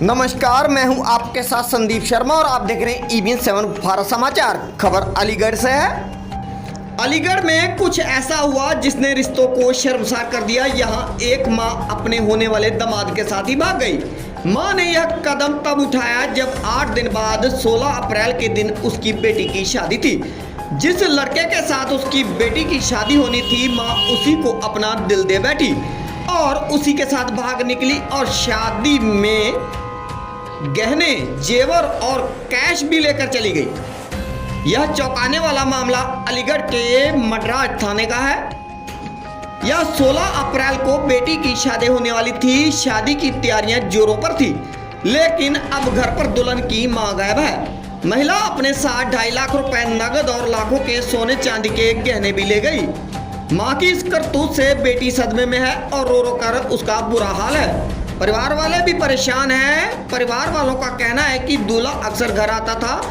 नमस्कार, मैं हूं आपके साथ संदीप शर्मा और आप देख रहे हैं EBN 7 भारत समाचार। खबर अलीगढ़ से है। अलीगढ़ में कुछ ऐसा हुआ जिसने रिश्तों को शर्मसार कर दिया। यहां एक मां अपने होने वाले दामाद के साथ ही भाग गई। मां ने यह कदम तब उठाया जब 8 दिन बाद 16 अप्रैल के दिन उसकी बेटी की शादी थी। जिस लड़के के साथ उसकी बेटी की शादी होनी थी, मां उसी को अपना दिल दे बैठी और उसी के साथ भाग निकली और शादी में गहने, जेवर और कैश भी लेकर चली गई। यह चौंकाने वाला मामला अलीगढ़ के मडराज थाने का है। यह 16 अप्रैल को बेटी की शादी होने वाली थी। शादी की तैयारियां जोरों पर थी, लेकिन अब घर पर दुल्हन की मां गायब है। महिला अपने साथ 2.5 लाख रुपए नगद और लाखों के सोने चांदी के गहने भी ले गई। मां की इस करतूत से बेटी सदमे में है और रो रो कर उसका बुरा हाल है। परिवार वाले भी परेशान हैं। परिवार वालों का कहना है कि दूल्हा अक्सर घर आता था।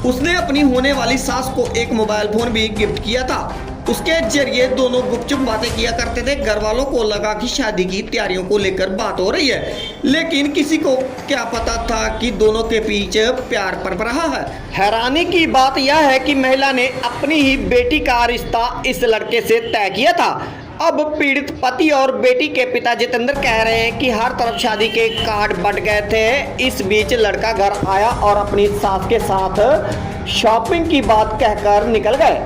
उसने अपनी होने वाली सास को एक मोबाइल फोन भी गिफ्ट किया था। उसके जरिए दोनों गुपचुप बातें किया करते थे। घर वालों को लगा कि शादी की तैयारियों को लेकर बात हो रही है, लेकिन किसी को क्या पता था कि दोनों के पीछे प्यार पनप रहा है। हैरानी की बात यह है कि महिला ने अपनी ही बेटी का रिश्ता इस लड़के से तय किया था। अब पीड़ित पति और बेटी के पिता जितेंद्र कह रहे हैं कि हर तरफ शादी के कार्ड बंट गए थे। इस बीच लड़का घर आया और अपनी सास के साथ शॉपिंग की बात कहकर निकल गए।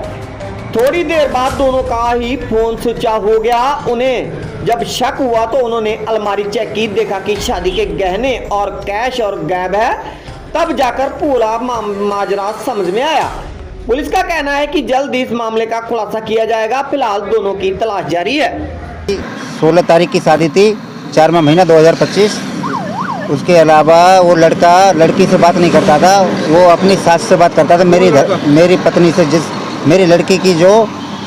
थोड़ी देर बाद दोनों का ही फोन स्विच ऑफ हो गया। उन्हें जब शक हुआ तो उन्होंने अलमारी चेक की, देखा कि शादी के गहने और कैश और गायब है। तब जाकर पूरा माजरा समझ में आया। पुलिस का कहना है कि जल्द इस मामले का खुलासा किया जाएगा। फिलहाल दोनों की तलाश जारी है। 16 तारीख की शादी थी, 4वां महीना 2025। उसके अलावा वो लड़का लड़की से बात नहीं करता था, वो अपनी सास से बात करता था। मेरी पत्नी से, जिस मेरी लड़की की जो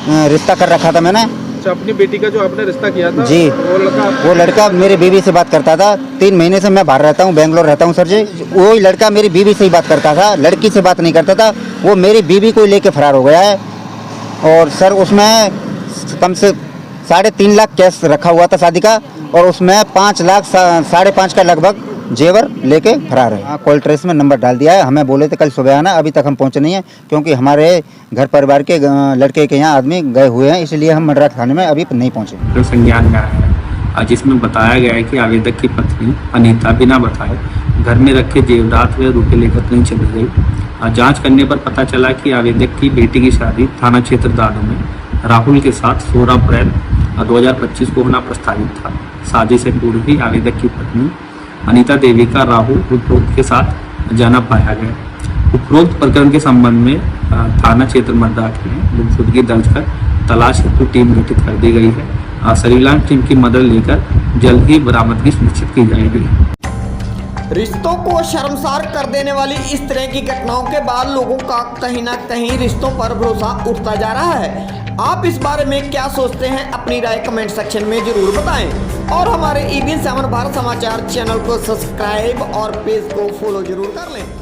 रिश्ता कर रखा था मैंने, अपनी बेटी का जो आपने रिश्ता किया था जी, वो लड़का मेरी बीवी से बात करता था। 3 महीने से मैं बाहर रहता हूँ, बेंगलोर रहता हूँ सर जी। वही लड़का मेरी बीवी से ही बात करता था, लड़की से बात नहीं करता था। वो मेरी बीवी को लेके फरार हो गया है। और सर उसमें कम से 3.5 लाख कैश रखा हुआ था शादी का, और उसमें 5 लाख 5.5 का लगभग जेवर लेके फरार है। कॉल ट्रेस में नंबर डाल दिया है। हमें बोले थे कल सुबह आना, अभी तक हम पहुंचे नहीं हैं, क्योंकि हमारे घर परिवार के लड़के के यहाँ आदमी गए हुए हैं, इसलिए हम मडराज थाने में अभी नहीं पहुंचे। जो संज्ञान में आया है, जिसमें बताया गया है कि आवेदक की पत्नी अनीता बिना बताए घर में रखे जेवरात व रुपये लेकर कहीं चली गई। जाँच करने पर पता चला कि आवेदक की बेटी की शादी थाना क्षेत्र दादू में राहुल के साथ 16 अप्रैल 2025 को होना प्रस्तावित था। शादी से पूर्व ही आवेदक की पत्नी अनीता देवी का राहुल उपरोक्त के साथ जाना पाया गया। उपरोक्त प्रकरण के संबंध में थाना क्षेत्र मडराज में गुमशुदगी दर्ज कर तलाश हेतु टीम गठित कर दी गई है। सर्विलांस टीम की मदद लेकर जल्द ही बरामदगी सुनिश्चित की जाएगी। रिश्तों को शर्मसार कर देने वाली इस तरह की घटनाओं के बाद लोगों का कहीं ना कहीं रिश्तों पर भरोसा उठता जा रहा है। आप इस बारे में क्या सोचते हैं? अपनी राय कमेंट सेक्शन में जरूर बताएं और हमारे EBN 7 भारत समाचार चैनल को सब्सक्राइब और पेज को फॉलो जरूर कर लें।